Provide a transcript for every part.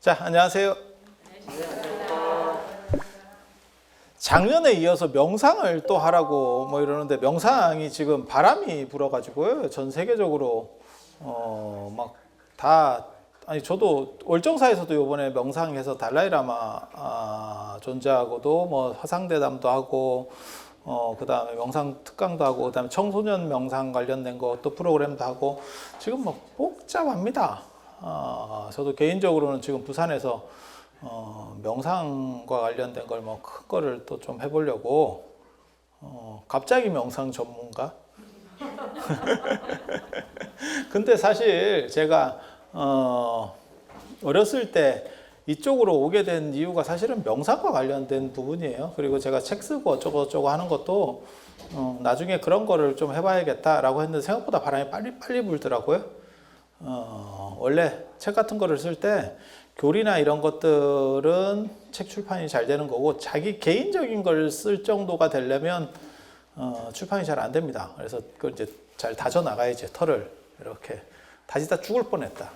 자, 안녕하세요. 작년에 이어서 명상을 또 하라고 뭐 이러는데 명상이 지금 바람이 불어가지고요. 전 세계적으로 막 다 아니 저도 월정사에서도 이번에 명상해서 달라이라마 존재하고도 뭐 화상대담도 하고 그다음에 명상 특강도 하고 그다음에 청소년 명상 관련된 거 또 프로그램도 하고 지금 뭐 복잡합니다. 저도 개인적으로는 지금 부산에서 명상과 관련된 걸 뭐 큰 거를 또 좀 해보려고 갑자기 명상 전문가? 근데 사실 제가 어렸을 때 이쪽으로 오게 된 이유가 사실은 명상과 관련된 부분이에요. 그리고 제가 책 쓰고 어쩌고 하는 것도 나중에 그런 거를 좀 해봐야겠다라고 했는데 생각보다 바람이 빨리 불더라고요. 원래 책 같은 거를 쓸 때 교리나 이런 것들은 책 출판이 잘 되는 거고 자기 개인적인 걸 쓸 정도가 되려면 출판이 잘 안 됩니다. 그래서 그걸 이제 잘 다져 나가야지. 털을 이렇게 다지다 죽을 뻔했다.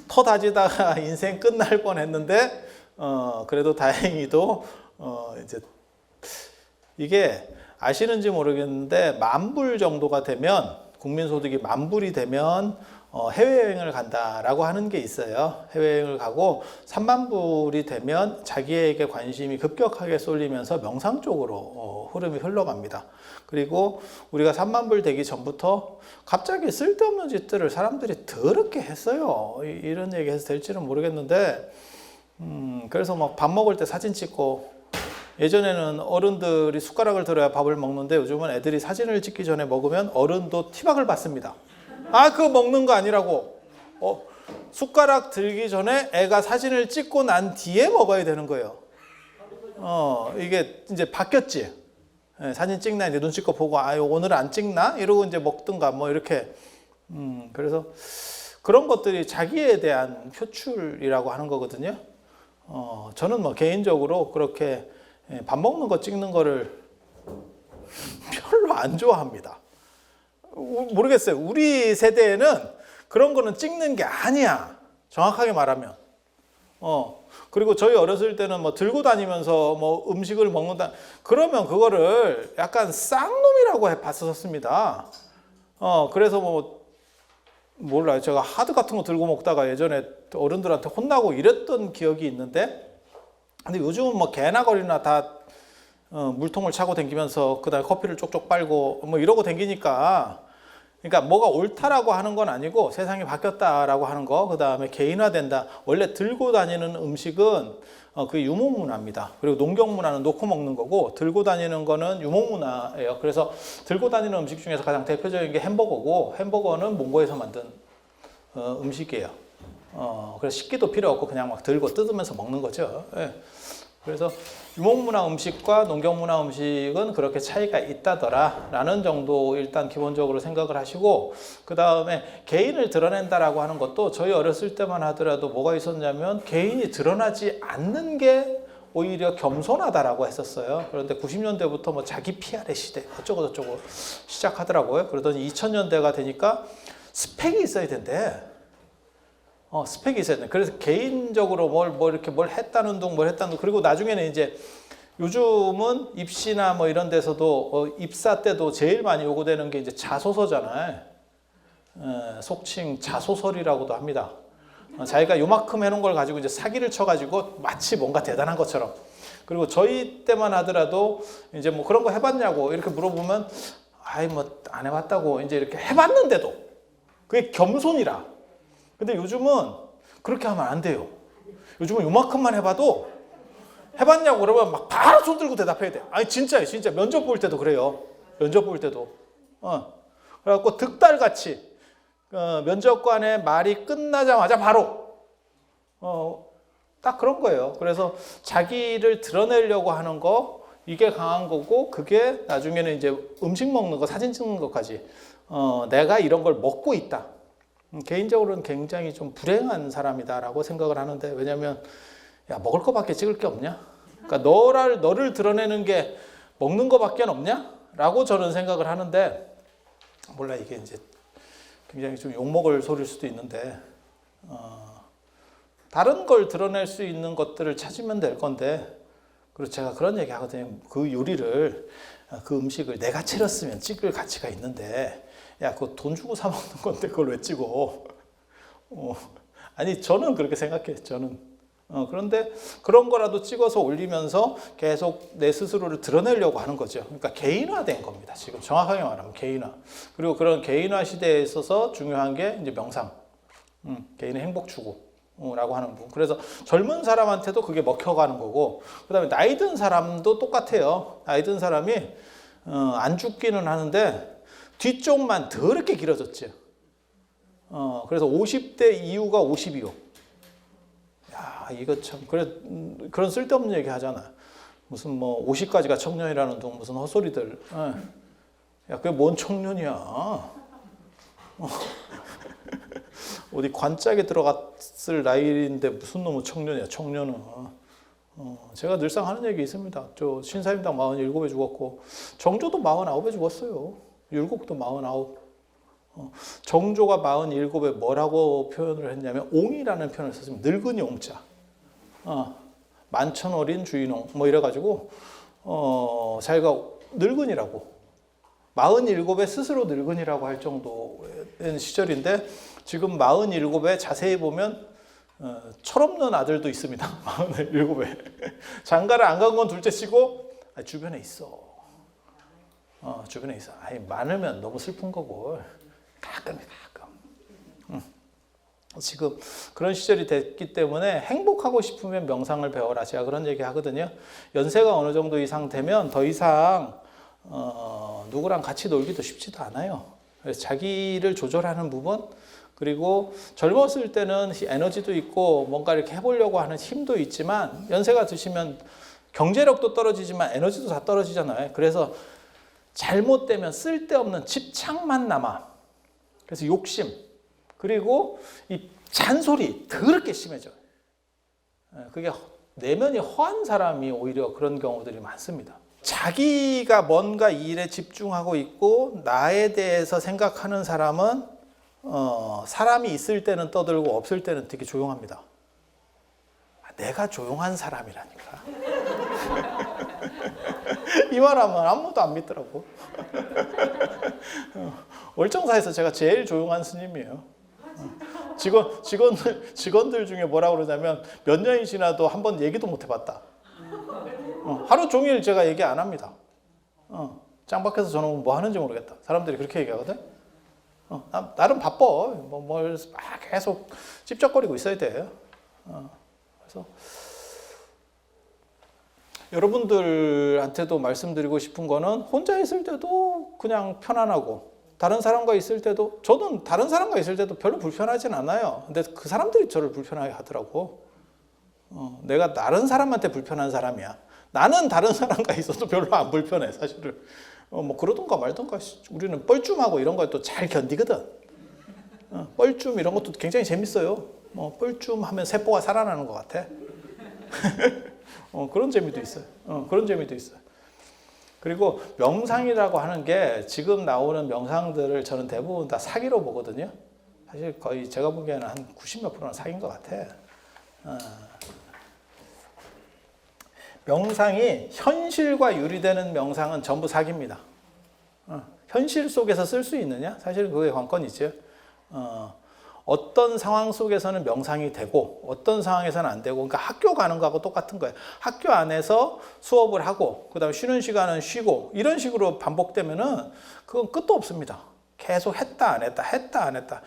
터 다지다가 인생 끝날 뻔했는데 그래도 다행히도 이제 이게 아시는지 모르겠는데 10,000불 정도가 되면 국민소득이 10,000불이 되면 해외여행을 간다라고 하는 게 있어요. 해외여행을 가고 30,000불이 되면 자기에게 관심이 급격하게 쏠리면서 명상 쪽으로 흐름이 흘러갑니다. 그리고 우리가 30,000불 되기 전부터 갑자기 쓸데없는 짓들을 사람들이 더럽게 했어요. 이런 얘기 해서 될지는 모르겠는데 그래서 막 밥 먹을 때 사진 찍고 예전에는 어른들이 숟가락을 들어야 밥을 먹는데 요즘은 애들이 사진을 찍기 전에 먹으면 어른도 티박을 받습니다. 그거 먹는 거 아니라고. 숟가락 들기 전에 애가 사진을 찍고 난 뒤에 먹어야 되는 거예요. 이게 이제 바뀌었지. 사진 찍나 이제 눈치껏 보고 오늘 안 찍나 이러고 이제 먹든가 뭐 이렇게. 그래서 그런 것들이 자기에 대한 표출이라고 하는 거거든요. 저는 뭐 개인적으로 그렇게 밥 먹는 거 찍는 거를 별로 안 좋아합니다. 모르겠어요. 우리 세대에는 그런 거는 찍는 게 아니야. 정확하게 말하면. 그리고 저희 어렸을 때는 뭐 들고 다니면서 뭐 음식을 먹는다. 그러면 그거를 약간 쌍놈이라고 봤었습니다. 그래서 뭐 몰라요. 제가 하드 같은 거 들고 먹다가 예전에 어른들한테 혼나고 이랬던 기억이 있는데 근데 요즘은 뭐 개나 거리나 다 물통을 차고 다니면서 그다음에 커피를 쪽쪽 빨고 뭐 이러고 다니니까 그러니까 뭐가 옳다라고 하는 건 아니고 세상이 바뀌었다라고 하는 거 그다음에 개인화된다. 원래 들고 다니는 음식은 그게 유목문화입니다. 그리고 농경문화는 놓고 먹는 거고 들고 다니는 거는 유목문화예요. 그래서 들고 다니는 음식 중에서 가장 대표적인 게 햄버거고 햄버거는 몽고에서 만든 음식이에요. 그래서 식기도 필요 없고 그냥 막 들고 뜯으면서 먹는 거죠. 예. 그래서 유목문화 음식과 농경문화 음식은 그렇게 차이가 있다더라 라는 정도 일단 기본적으로 생각을 하시고 그 다음에 개인을 드러낸다라고 하는 것도 저희 어렸을 때만 하더라도 뭐가 있었냐면 개인이 드러나지 않는 게 오히려 겸손하다라고 했었어요. 그런데 90년대부터 뭐 자기 PR의 시대 어쩌고 시작하더라고요. 그러더니 2000년대가 되니까 스펙이 있어야 된대. 스펙이 있어야 돼. 그래서 개인적으로 뭘 했다는 둥, 그리고 나중에는 이제 요즘은 입시나 뭐 이런 데서도 입사 때도 제일 많이 요구되는 게 이제 자소서잖아요. 속칭 자소설이라고도 합니다. 자기가 요만큼 해놓은 걸 가지고 이제 사기를 쳐가지고 마치 뭔가 대단한 것처럼. 그리고 저희 때만 하더라도 이제 뭐 그런 거 해봤냐고 이렇게 물어보면 뭐 안 해봤다고 이제 이렇게 해봤는데도 그게 겸손이라. 근데 요즘은 그렇게 하면 안 돼요. 요즘은 요만큼만 해봐도 해봤냐고 그러면 막 바로 손 들고 대답해야 돼. 진짜예요. 진짜 면접 볼 때도 그래요. 면접 볼 때도. 그래갖고 득달같이 면접관의 말이 끝나자마자 바로 딱 그런 거예요. 그래서 자기를 드러내려고 하는 거 이게 강한 거고 그게 나중에는 이제 음식 먹는 거 사진 찍는 것까지 내가 이런 걸 먹고 있다. 개인적으로는 굉장히 좀 불행한 사람이다라고 생각을 하는데 왜냐면 먹을 거밖에 찍을 게 없냐? 그러니까 너를 드러내는 게 먹는 거밖에 없냐? 라고 저는 생각을 하는데 몰라 이게 이제 굉장히 좀 욕먹을 소리일 수도 있는데 다른 걸 드러낼 수 있는 것들을 찾으면 될 건데, 그리고 제가 그런 얘기 하거든요. 그 요리를, 그 음식을 내가 차렸으면 찍을 가치가 있는데, 야, 그거 돈 주고 사 먹는 건데 그걸 왜 찍어? 아니, 저는 그렇게 생각해요. 저는. 그런데 그런 거라도 찍어서 올리면서 계속 내 스스로를 드러내려고 하는 거죠. 그러니까 개인화된 겁니다. 지금 정확하게 말하면 개인화. 그리고 그런 개인화 시대에 있어서 중요한 게 이제 명상, 개인의 행복 추구라고 하는 부분. 그래서 젊은 사람한테도 그게 먹혀가는 거고, 그다음에 나이 든 사람도 똑같아요. 나이 든 사람이 안 죽기는 하는데 뒤쪽만 더럽게 길어졌죠. 그래서 50대 이후가 52요. 야, 이거 참, 그런 쓸데없는 얘기 하잖아. 무슨 뭐 50까지가 청년이라는 둥 무슨 헛소리들. 야, 그게 뭔 청년이야. 어디 관짝에 들어갔을 나이인데 무슨 놈의 청년이야, 청년은. 제가 늘상 하는 얘기 있습니다. 저 신사임당 47에 죽었고, 정조도 49에 죽었어요. 율곡도 49. 정조가 47에 뭐라고 표현을 했냐면 옹이라는 표현을 썼습니다. 늙은이 옹자. 만천어린 주인옹 뭐 이래가지고 자기가 늙은이라고 47에 스스로 늙은이라고 할 정도의 시절인데 지금 47에 자세히 보면 철없는 아들도 있습니다. 47에 장가를 안 간 건 둘째치고 주변에 있어. 주변에 있어. 아니, 많으면 너무 슬픈 거고 가끔. 지금 그런 시절이 됐기 때문에 행복하고 싶으면 명상을 배워라. 제가 그런 얘기 하거든요. 연세가 어느 정도 이상 되면 더 이상 누구랑 같이 놀기도 쉽지도 않아요. 그래서 자기를 조절하는 부분, 그리고 젊었을 때는 에너지도 있고 뭔가 이렇게 해보려고 하는 힘도 있지만 연세가 드시면 경제력도 떨어지지만 에너지도 다 떨어지잖아요. 그래서 잘못되면 쓸데없는 집착만 남아. 그래서 욕심, 그리고 이 잔소리 더럽게 심해져요. 그게 내면이 허한 사람이 오히려 그런 경우들이 많습니다. 자기가 뭔가 일에 집중하고 있고 나에 대해서 생각하는 사람은 사람이 있을 때는 떠들고 없을 때는 되게 조용합니다. 내가 조용한 사람이라니까. 이 말하면 아무도 안 믿더라고. 월정사에서 제가 제일 조용한 스님이에요. 직원들 중에 뭐라고 그러냐면 몇 년이 지나도 한 번 얘기도 못 해봤다. 하루 종일 제가 얘기 안 합니다. 짱 밖에서 저는 뭐 하는지 모르겠다. 사람들이 그렇게 얘기하거든. 나름 바빠. 뭘 계속 찝쩍거리고 있어야 돼요. 그래서 여러분들한테도 말씀드리고 싶은 거는 혼자 있을 때도 그냥 편안하고 다른 사람과 있을 때도, 저는 다른 사람과 있을 때도 별로 불편하진 않아요. 근데 그 사람들이 저를 불편하게 하더라고. 내가 다른 사람한테 불편한 사람이야. 나는 다른 사람과 있어도 별로 안 불편해, 사실은. 뭐 그러던가 말던가. 우리는 뻘쭘하고 이런 걸 또 잘 견디거든. 뻘쭘 이런 것도 굉장히 재밌어요. 뻘쭘하면 세포가 살아나는 것 같아. 그런 재미도 있어요. 그런 재미도 있어요. 그리고 명상이라고 하는 게 지금 나오는 명상들을 저는 대부분 다 사기로 보거든요. 사실 거의 제가 보기에는 한 90몇 %는 사기인 것 같아. 명상이 현실과 유리되는 명상은 전부 사기입니다. 현실 속에서 쓸 수 있느냐? 사실은 그게 관건이죠. 어떤 상황 속에서는 명상이 되고 어떤 상황에서는 안 되고, 그러니까 학교 가는 거하고 똑같은 거예요. 학교 안에서 수업을 하고 그다음에 쉬는 시간은 쉬고 이런 식으로 반복되면은 그건 끝도 없습니다. 계속 했다 안 했다 했다 안 했다.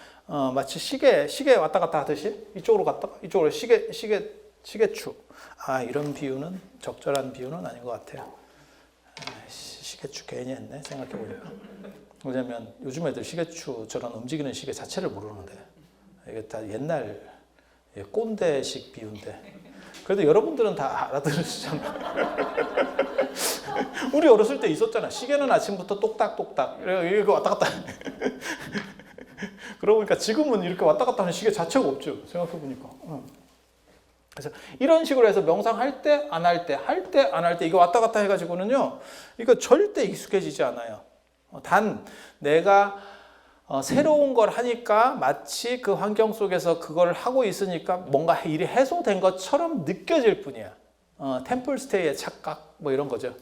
마치 시계 왔다 갔다 하듯이 이쪽으로 갔다가 이쪽으로 시계추. 이런 비유는 적절한 비유는 아닌 것 같아요. 시계추 괜히 했네, 생각해보니까. 왜냐면 요즘 애들 시계추 저런 움직이는 시계 자체를 모르는데 이게 다 옛날 꼰대식 비유인데, 그래도 여러분들은 다 알아들으시잖아. 우리 어렸을 때 있었잖아. 시계는 아침부터 똑딱똑딱 이렇게 왔다 갔다. 그러고 보니까 지금은 이렇게 왔다 갔다 하는 시계 자체가 없죠, 생각해보니까. 그래서 이런 식으로 해서 명상할 때 안 할 때 할 때 안 할 때 이거 왔다 갔다 해가지고는요, 이거 절대 익숙해지지 않아요. 단 내가 새로운 걸 하니까 마치 그 환경 속에서 그걸 하고 있으니까 뭔가 일이 해소된 것처럼 느껴질 뿐이야. 템플스테이의 착각 뭐 이런 거죠.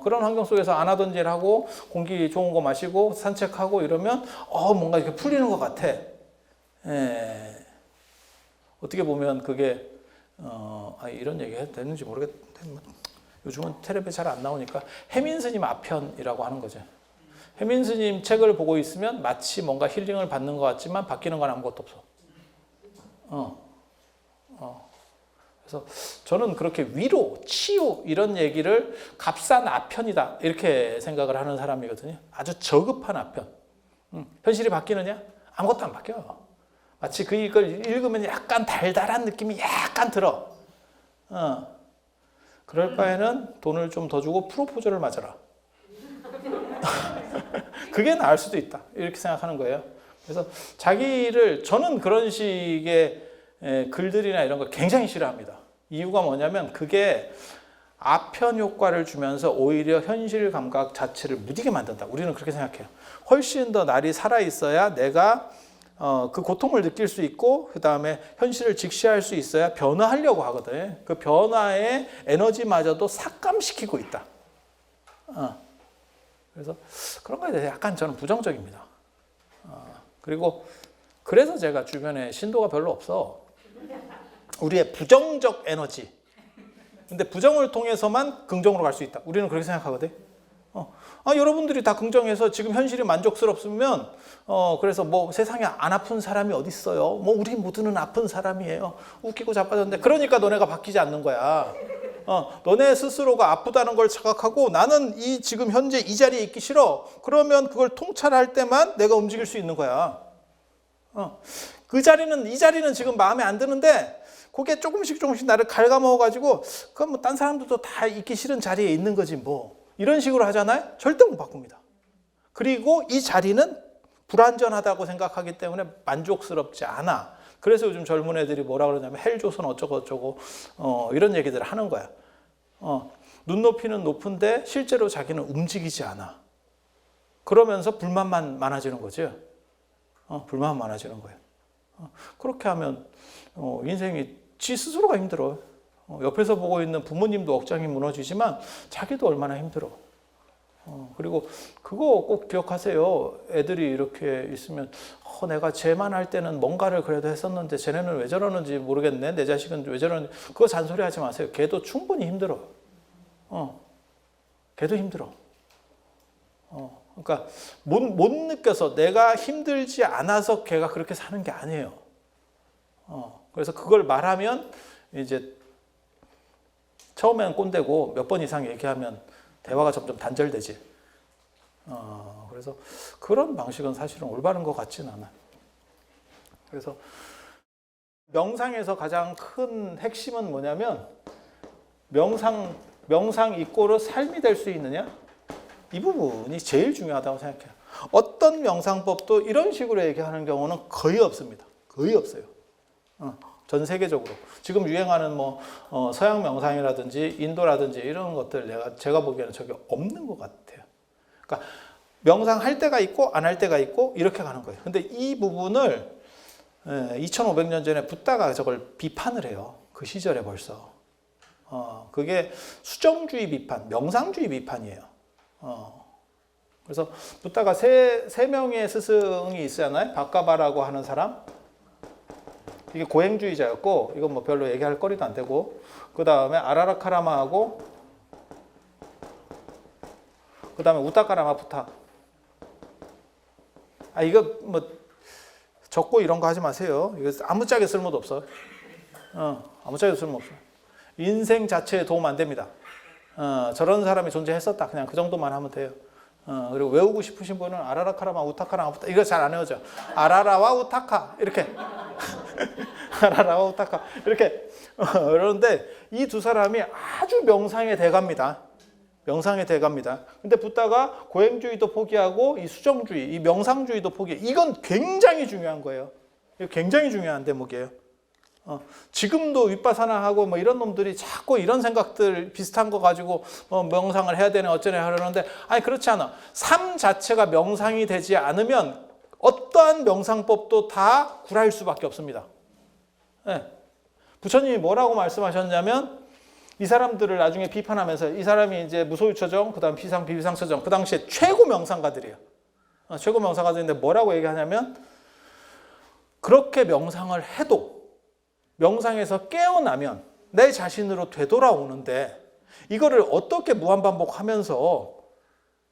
그런 환경 속에서 안 하던 일 하고 공기 좋은 거 마시고 산책하고 이러면 뭔가 이렇게 풀리는 것 같아. 어떻게 보면 그게 이런 얘기 해도 되는지 모르겠는데 요즘은 텔레비에 잘 안 나오니까 해민 스님 아편이라고 하는 거죠. 해민 스님 책을 보고 있으면 마치 뭔가 힐링을 받는 것 같지만 바뀌는 건 아무것도 없어. 그래서 저는 그렇게 위로, 치유 이런 얘기를 값싼 아편이다 이렇게 생각을 하는 사람이거든요. 아주 저급한 아편. 현실이 바뀌느냐? 아무것도 안 바뀌어. 마치 그걸 읽으면 약간 달달한 느낌이 약간 들어. 그럴 바에는 돈을 좀 더 주고 프로포즈를 맞아라. 그게 나을 수도 있다. 이렇게 생각하는 거예요. 그래서 저는 그런 식의 글들이나 이런 걸 굉장히 싫어합니다. 이유가 뭐냐면 그게 아편 효과를 주면서 오히려 현실 감각 자체를 무디게 만든다. 우리는 그렇게 생각해요. 훨씬 더 날이 살아있어야 내가 그 고통을 느낄 수 있고 그 다음에 현실을 직시할 수 있어야 변화하려고 하거든. 그 변화의 에너지마저도 삭감시키고 있다. 그래서 그런 거에 대해서 약간 저는 부정적입니다. 그리고 그래서 제가 주변에 신도가 별로 없어. 우리의 부정적 에너지. 근데 부정을 통해서만 긍정으로 갈 수 있다. 우리는 그렇게 생각하거든. 여러분들이 다 긍정해서 지금 현실이 만족스럽으면 그래서 뭐 세상에 안 아픈 사람이 어디 있어요? 뭐 우리 모두는 아픈 사람이에요. 웃기고 자빠졌는데 그러니까 너네가 바뀌지 않는 거야. 너네 스스로가 아프다는 걸 자각하고 나는 지금 현재 이 자리에 있기 싫어. 그러면 그걸 통찰할 때만 내가 움직일 수 있는 거야. 이 자리는 지금 마음에 안 드는데 그게 조금씩 나를 갉아먹어가지고 그건 뭐 딴 사람들도 다 있기 싫은 자리에 있는 거지 뭐. 이런 식으로 하잖아요. 절대 못 바꿉니다. 그리고 이 자리는 불완전하다고 생각하기 때문에 만족스럽지 않아. 그래서 요즘 젊은 애들이 뭐라 그러냐면 헬조선 어쩌고 이런 얘기들을 하는 거야. 눈높이는 높은데 실제로 자기는 움직이지 않아. 그러면서 불만만 많아지는 거죠. 불만 많아지는 거예요. 그렇게 하면 인생이 지 스스로가 힘들어. 옆에서 보고 있는 부모님도 억장이 무너지지만 자기도 얼마나 힘들어. 그리고 그거 꼭 기억하세요. 애들이 이렇게 있으면 내가 쟤만 할 때는 뭔가를 그래도 했었는데 쟤네는 왜 저러는지 모르겠네. 내 자식은 왜 저러는지. 그거 잔소리하지 마세요. 걔도 충분히 힘들어. 걔도 힘들어. 그러니까 못 느껴서 내가 힘들지 않아서 걔가 그렇게 사는 게 아니에요. 그래서 그걸 말하면 이제 처음에는 꼰대고 몇 번 이상 얘기하면 대화가 점점 단절되지. 그래서 그런 방식은 사실은 올바른 것 같지는 않아요. 그래서 명상에서 가장 큰 핵심은 뭐냐면 명상 이꼬르 삶이 될 수 있느냐? 이 부분이 제일 중요하다고 생각해요. 어떤 명상법도 이런 식으로 얘기하는 경우는 거의 없습니다. 거의 없어요. 전 세계적으로 지금 유행하는 뭐 서양 명상이라든지 인도라든지 이런 것들 제가 보기에는 저게 없는 것 같아요. 그러니까 명상할 때가 있고 안 할 때가 있고 이렇게 가는 거예요. 근데 이 부분을 2500년 전에 붓다가 저걸 비판을 해요. 그 시절에 벌써. 그게 수정주의 비판, 명상주의 비판이에요. 그래서 붓다가 세 명의 스승이 있잖아요. 바까바라고 하는 사람. 이게 고행주의자였고 이건 뭐 별로 얘기할 거리도 안 되고 그 다음에 아라라카라마하고 그 다음에 우타카라마푸타. 이거 뭐 적고 이런 거 하지 마세요. 이거 아무짝에 쓸모도 없어. 아무짝에 쓸모없어. 인생 자체에 도움 안 됩니다. 저런 사람이 존재했었다. 그냥 그 정도만 하면 돼요. 그리고 외우고 싶으신 분은 아라라카라마 우타카라마푸타 이거 잘 안 외워져. 아라라와 우타카 이렇게 아라라와 우타카 이렇게 그러는데 이 두 사람이 아주 명상의 대가입니다. 명상의 대가입니다. 근데 붓다가 고행주의도 포기하고 이 수정주의, 이 명상주의도 포기해. 이건 굉장히 중요한 거예요. 굉장히 중요한 대목이에요. 지금도 윗바사나하고 뭐 이런 놈들이 자꾸 이런 생각들 비슷한 거 가지고 명상을 해야 되네 어쩌네 하려는데 아니 그렇지 않아. 삶 자체가 명상이 되지 않으면 어떠한 명상법도 다 구라일 수밖에 없습니다. 네. 부처님이 뭐라고 말씀하셨냐면 이 사람들을 나중에 비판하면서 이 사람이 이제 무소유처정, 그 다음 비상, 비비상처정, 그 당시에 최고 명상가들이에요. 최고 명상가들인데 뭐라고 얘기하냐면 그렇게 명상을 해도 명상에서 깨어나면 내 자신으로 되돌아오는데 이거를 어떻게 무한반복하면서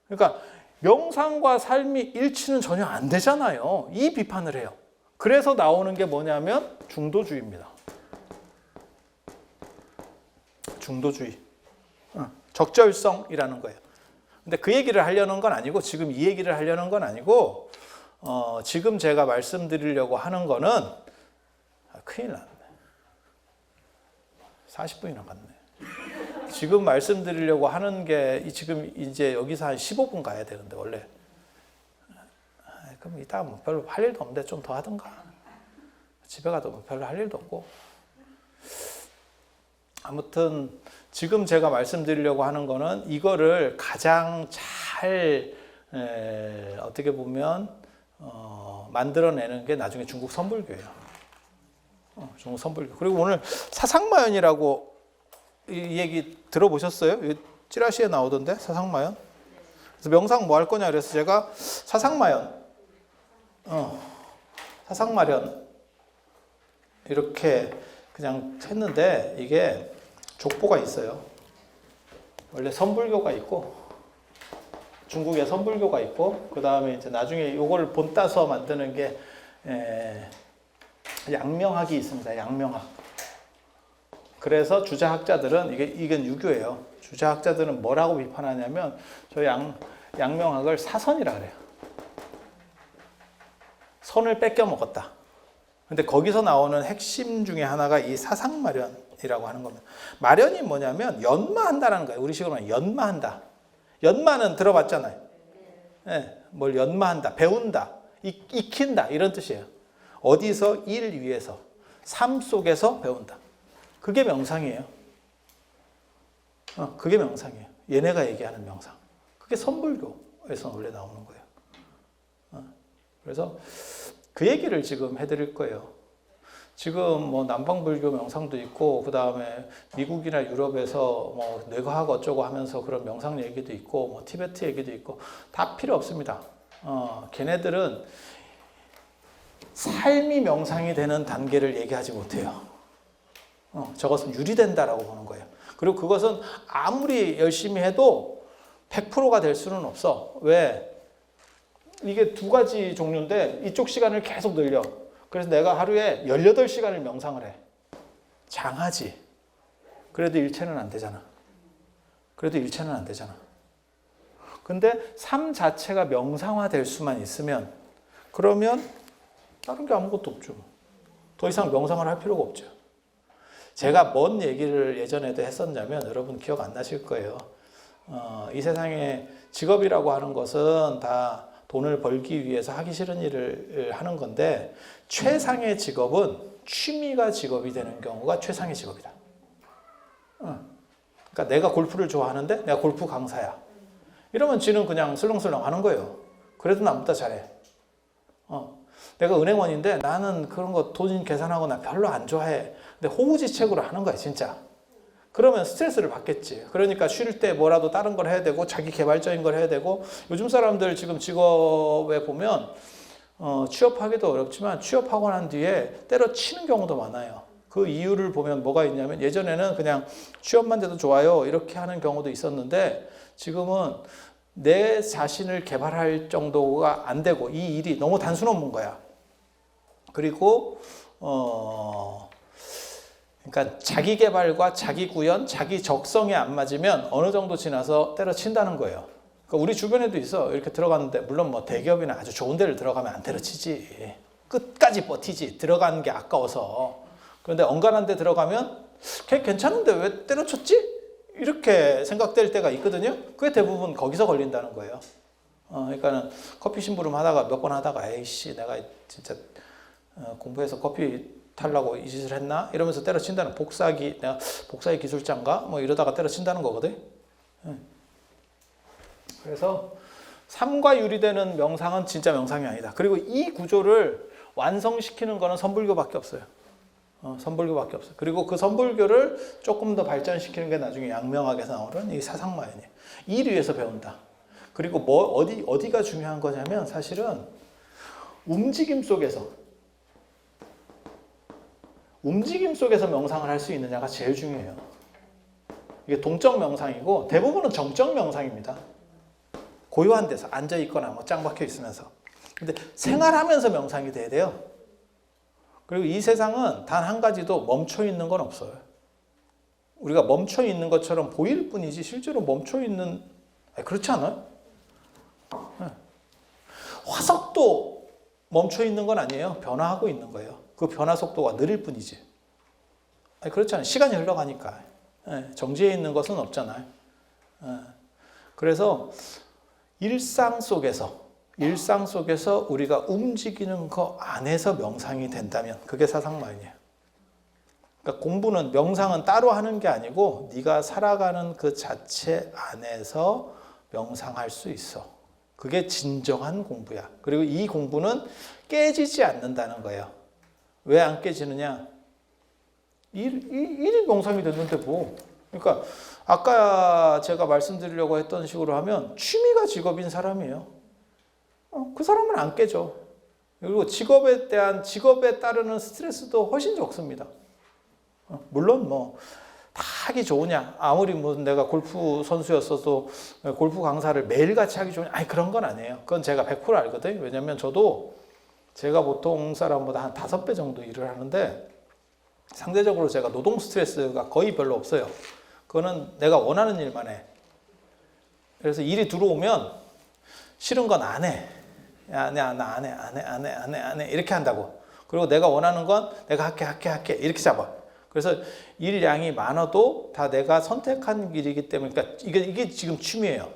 그러니까 명상과 삶이 일치는 전혀 안 되잖아요. 이 비판을 해요. 그래서 나오는 게 뭐냐면 중도주의입니다. 중도주의. 적절성이라는 거예요. 근데 그 얘기를 하려는 건 아니고 지금 이 얘기를 하려는 건 아니고 지금 제가 말씀드리려고 하는 거는 큰일 났네. 40분이나 갔네. 지금 말씀드리려고 하는 게 지금 이제 여기서 한 15분 가야 되는데 원래. 그럼 이따가 뭐 별로 할 일도 없는데 좀 더 하든가. 집에 가도 뭐 별로 할 일도 없고. 아무튼 지금 제가 말씀드리려고 하는 거는 이거를 가장 잘 어떻게 보면 만들어내는 게 나중에 중국 선불교예요. 중국 선불교. 그리고 오늘 사상마연이라고 이 얘기 들어보셨어요? 찌라시에 나오던데 사상마연. 그래서 명상 뭐 할 거냐 그래서 제가 사상마연, 사상마련 이렇게 그냥 했는데 이게 족보가 있어요. 원래 선불교가 있고 중국에 선불교가 있고 그 다음에 이제 나중에 요걸 본따서 만드는 게 양명학이 있습니다. 양명학. 그래서 주자학자들은 이건 유교예요. 주자학자들은 뭐라고 비판하냐면 저 양명학을 사선이라 그래요. 선을 뺏겨 먹었다. 근데 거기서 나오는 핵심 중에 하나가 이 사상마련이라고 하는 겁니다. 마련이 뭐냐면 연마한다라는 거예요. 우리 식으로 하면 연마한다. 연마는 들어봤잖아요. 네, 뭘 연마한다, 배운다, 익힌다 이런 뜻이에요. 어디서 일 위에서 삶 속에서 배운다. 그게 명상이에요. 그게 명상이에요. 얘네가 얘기하는 명상. 그게 선불교에서 원래 나오는 거예요. 그래서 그 얘기를 지금 해드릴 거예요. 지금 뭐 남방불교 명상도 있고 그 다음에 미국이나 유럽에서 뭐 뇌과학 어쩌고 하면서 그런 명상 얘기도 있고 뭐 티베트 얘기도 있고 다 필요 없습니다. 걔네들은 삶이 명상이 되는 단계를 얘기하지 못해요. 저것은 유리된다라고 보는 거예요. 그리고 그것은 아무리 열심히 해도 100%가 될 수는 없어. 왜? 이게 두 가지 종류인데 이쪽 시간을 계속 늘려. 그래서 내가 하루에 18시간을 명상을 해. 장하지. 그래도 일체는 안 되잖아. 그래도 일체는 안 되잖아. 근데 삶 자체가 명상화될 수만 있으면 그러면 다른 게 아무것도 없죠. 더 이상 명상을 할 필요가 없죠. 제가 뭔 얘기를 예전에도 했었냐면 여러분 기억 안 나실 거예요. 이 세상에 직업이라고 하는 것은 다 돈을 벌기 위해서 하기 싫은 일을 하는 건데 최상의 직업은 취미가 직업이 되는 경우가 최상의 직업이다. 그러니까 내가 골프를 좋아하는데 내가 골프 강사야. 이러면 지는 그냥 슬렁슬렁 하는 거예요. 그래도 나보다 잘해. 내가 은행원인데 나는 그런 거 돈 계산하고 나 별로 안 좋아해. 근데 호우지책으로 하는 거야 진짜. 그러면 스트레스를 받겠지. 그러니까 쉴 때 뭐라도 다른 걸 해야 되고 자기 개발적인 걸 해야 되고 요즘 사람들 지금 직업에 보면 취업하기도 어렵지만 취업하고 난 뒤에 때려치는 경우도 많아요. 그 이유를 보면 뭐가 있냐면 예전에는 그냥 취업만 돼도 좋아요 이렇게 하는 경우도 있었는데 지금은 내 자신을 개발할 정도가 안 되고 이 일이 너무 단순 업무인 거야. 그리고 그러니까 자기 개발과 자기 구현, 자기 적성에 안 맞으면 어느 정도 지나서 때려친다는 거예요. 그러니까 우리 주변에도 있어. 이렇게 들어갔는데 물론 뭐 대기업이나 아주 좋은 데를 들어가면 안 때려치지. 끝까지 버티지. 들어가는 게 아까워서. 그런데 엉간한 데 들어가면 걔 괜찮은데 왜 때려쳤지? 이렇게 생각될 때가 있거든요. 그게 대부분 거기서 걸린다는 거예요. 그러니까는 커피 심부름 하다가 몇 번 하다가 에이씨 내가 진짜 공부해서 커피 타려고 이 짓을 했나? 이러면서 때려친다는 복사기, 내가 복사기 기술자인가? 뭐 이러다가 때려친다는 거거든. 그래서 삶과 유리되는 명상은 진짜 명상이 아니다. 그리고 이 구조를 완성시키는 거는 선불교밖에 없어요. 선불교밖에 없어요. 그리고 그 선불교를 조금 더 발전시키는 게 나중에 양명학에서 나오는 이 사상마연이에요. 이를 위해서 배운다. 그리고 어디가 중요한 거냐면 사실은 움직임 속에서 명상을 할 수 있느냐가 제일 중요해요. 이게 동적 명상이고 대부분은 정적 명상입니다. 고요한 데서 앉아 있거나 뭐 짱 박혀 있으면서. 근데 생활하면서 명상이 돼야 돼요. 그리고 이 세상은 단 한 가지도 멈춰 있는 건 없어요. 우리가 멈춰 있는 것처럼 보일 뿐이지 실제로 멈춰 있는 그렇지 않아요? 화석도 멈춰 있는 건 아니에요. 변화하고 있는 거예요. 그 변화 속도가 느릴 뿐이지. 그렇지 않아요. 시간이 흘러가니까. 정지해 있는 것은 없잖아요. 그래서 일상 속에서 우리가 움직이는 거 안에서 명상이 된다면 그게 사상마연이에요. 그러니까 공부는 명상은 따로 하는 게 아니고 네가 살아가는 그 자체 안에서 명상할 수 있어. 그게 진정한 공부야. 그리고 이 공부는 깨지지 않는다는 거예요. 왜 안 깨지느냐? 일이 명상이 됐는데 뭐. 그러니까 아까 제가 말씀드리려고 했던 식으로 하면 취미가 직업인 사람이에요. 그 사람은 안 깨져. 그리고 직업에 따르는 스트레스도 훨씬 적습니다. 물론 뭐 다 하기 좋으냐, 아무리 뭐 내가 골프 선수였어도 골프 강사를 매일같이 하기 좋으냐, 그런 건 아니에요. 그건 제가 100% 알거든요. 왜냐면 저도 제가 보통 사람보다 한 5배 정도 일을 하는데 상대적으로 제가 노동 스트레스가 거의 별로 없어요. 그거는 내가 원하는 일만 해. 그래서 일이 들어오면 싫은 건 안 해. 야, 나 안 해. 이렇게 한다고. 그리고 내가 원하는 건 내가 할게. 이렇게 잡아. 그래서 일량이 많아도 다 내가 선택한 일이기 때문에, 그러니까 이게 지금 취미예요.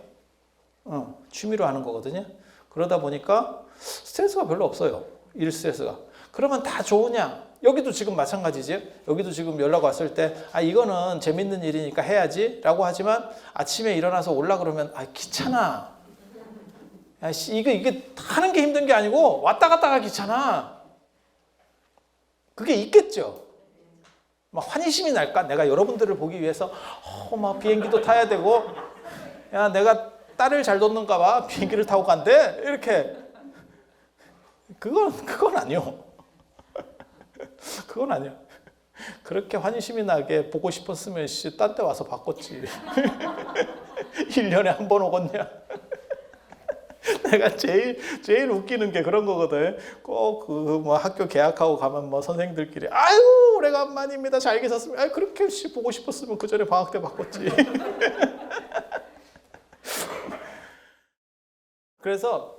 취미로 하는 거거든요. 그러다 보니까 스트레스가 별로 없어요. 일 스트레스가. 그러면 다 좋으냐? 여기도 지금 마찬가지지. 여기도 지금 연락 왔을 때, 이거는 재밌는 일이니까 해야지. 라고 하지만 아침에 일어나서 올라 그러면, 귀찮아. 이게 하는 게 힘든 게 아니고 왔다 갔다가 귀찮아. 그게 있겠죠. 막 환희심이 날까? 내가 여러분들을 보기 위해서 막 비행기도 타야 되고, 야, 내가 딸을 잘 뒀는가 봐. 비행기를 타고 간대. 이렇게. 그건 아니요. 그건 아니요. 그렇게 환희심이 나게 보고 싶었으면 딴 데 와서 바꿨지. 1년에 한 번 오겠냐? 내가 제일 웃기는 게 그런 거거든. 꼭 뭐 학교 개학하고 가면 뭐 선생님들끼리 아유 오래간만입니다. 잘 계셨습니다. 그렇게 보고 싶었으면 그 전에 방학 때 바꿨지. 그래서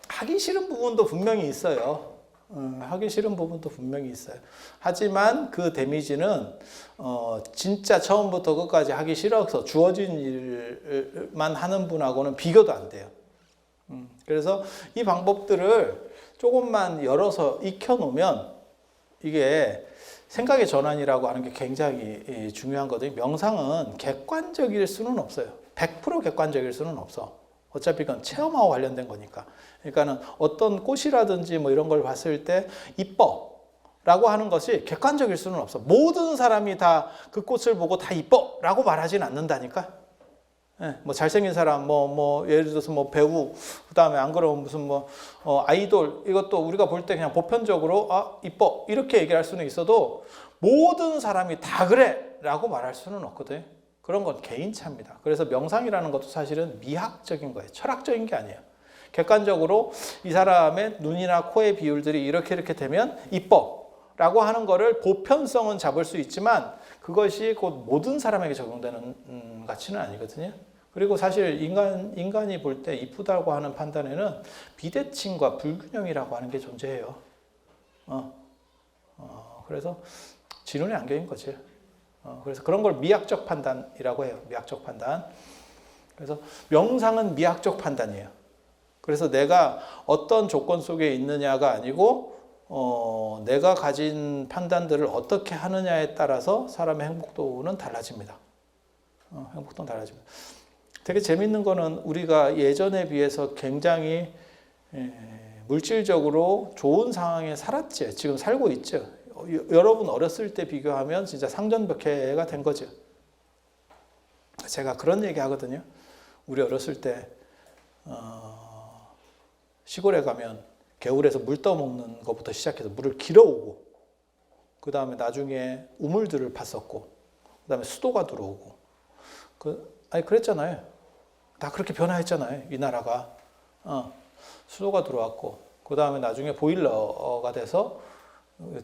하기 싫은 부분도 분명히 있어요. 하기 싫은 부분도 분명히 있어요. 하지만 그 데미지는 진짜 처음부터 끝까지 하기 싫어서 주어진 일만 하는 분하고는 비교도 안 돼요. 그래서 이 방법들을 조금만 열어서 익혀놓으면 이게 생각의 전환이라고 하는 게 굉장히 중요한 거거든요. 명상은 객관적일 수는 없어요. 100% 객관적일 수는 없어. 어차피 이건 체험하고 관련된 거니까. 그러니까는 어떤 꽃이라든지 뭐 이런 걸 봤을 때 이뻐 라고 하는 것이 객관적일 수는 없어. 모든 사람이 다 그 꽃을 보고 다 이뻐 라고 말하진 않는다니까. 뭐 잘생긴 사람, 예를 들어서 뭐 배우, 그 다음에 안 그러면 무슨 아이돌, 이것도 우리가 볼 때 그냥 보편적으로, 이뻐, 이렇게 얘기할 수는 있어도 모든 사람이 다 그래! 라고 말할 수는 없거든요. 그런 건 개인차입니다. 그래서 명상이라는 것도 사실은 미학적인 거예요. 철학적인 게 아니에요. 객관적으로 이 사람의 눈이나 코의 비율들이 이렇게 되면 이뻐! 라고 하는 거를 보편성은 잡을 수 있지만 그것이 곧 모든 사람에게 적용되는 가치는 아니거든요. 그리고 사실 인간이 볼 때 이쁘다고 하는 판단에는 비대칭과 불균형이라고 하는 게 존재해요. 그래서 지눈이 안경인 거지. 그래서 그런 걸 미학적 판단이라고 해요. 미학적 판단. 그래서 명상은 미학적 판단이에요. 그래서 내가 어떤 조건 속에 있느냐가 아니고 내가 가진 판단들을 어떻게 하느냐에 따라서 사람의 행복도는 달라집니다. 행복도는 달라집니다. 되게 재밌는 거는 우리가 예전에 비해서 굉장히 물질적으로 좋은 상황에 살았지. 지금 살고 있죠. 여러분 어렸을 때 비교하면 진짜 상전벽해가 된 거죠. 제가 그런 얘기 하거든요. 우리 어렸을 때 시골에 가면 개울에서 물 떠먹는 것부터 시작해서 물을 길어오고, 그 다음에 나중에 우물들을 팠었고, 그 다음에 수도가 들어오고, 그랬잖아요. 다 그렇게 변화했잖아요. 이 나라가. 수도가 들어왔고, 그 다음에 나중에 보일러가 돼서,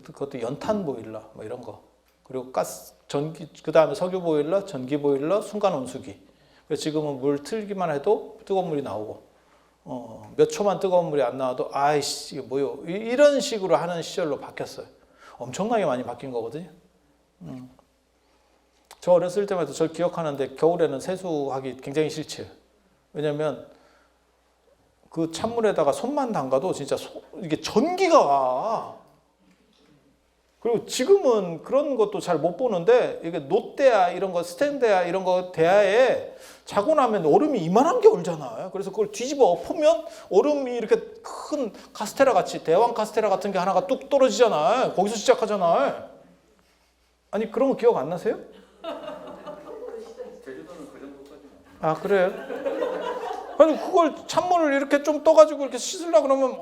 그것도 연탄 보일러, 뭐 이런 거. 그리고 가스, 전기, 그 다음에 석유 보일러, 전기 보일러, 순간 온수기. 그래서 지금은 물 틀기만 해도 뜨거운 물이 나오고, 몇 초만 뜨거운 물이 안 나와도, 아이씨, 이게 뭐요? 이런 식으로 하는 시절로 바뀌었어요. 엄청나게 많이 바뀐 거거든요. 저 어렸을 때만 해도 저 기억하는데 겨울에는 세수하기 굉장히 싫지. 왜냐면 그 찬물에다가 손만 담가도 진짜 이게 전기가 와. 그리고 지금은 그런 것도 잘 못 보는데, 이게 노대야 이런 거, 스탠드야 이런 거 대야에 자고 나면 얼음이 이만한 게 얼잖아요. 그래서 그걸 뒤집어 엎으면 얼음이 이렇게 큰 카스테라 같이, 대왕 카스테라 같은 게 하나가 뚝 떨어지잖아요. 거기서 시작하잖아요. 아니 그런 거 기억 안 나세요? 제주도는 그 정도까지는. 아 그래요? 아니 그걸 찬물을 이렇게 좀 떠가지고 이렇게 씻으려고 그러면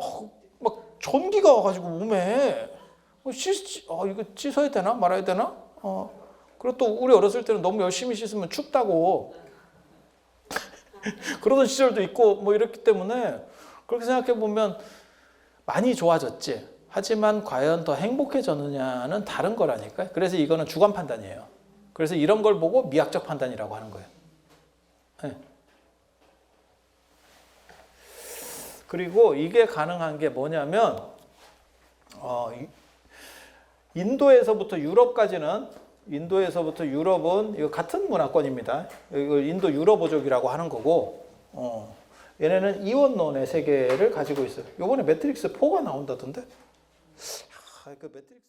막 전기가 와가지고 몸에 이거 씻어야 되나 말아야 되나? 그리고 또 우리 어렸을 때는 너무 열심히 씻으면 춥다고 그러던 시절도 있고 뭐 이랬기 때문에, 그렇게 생각해 보면 많이 좋아졌지. 하지만 과연 더 행복해졌느냐는 다른 거라니까요. 그래서 이거는 주관 판단이에요. 그래서 이런 걸 보고 미학적 판단이라고 하는 거예요. 네. 그리고 이게 가능한 게 뭐냐면 인도에서부터 유럽까지는, 인도에서부터 유럽은 이거 같은 문화권입니다. 이걸 인도 유럽어족이라고 하는 거고, 얘네는 이원론의 세계를 가지고 있어요. 이번에 매트릭스 4가 나온다던데. 그 매트릭스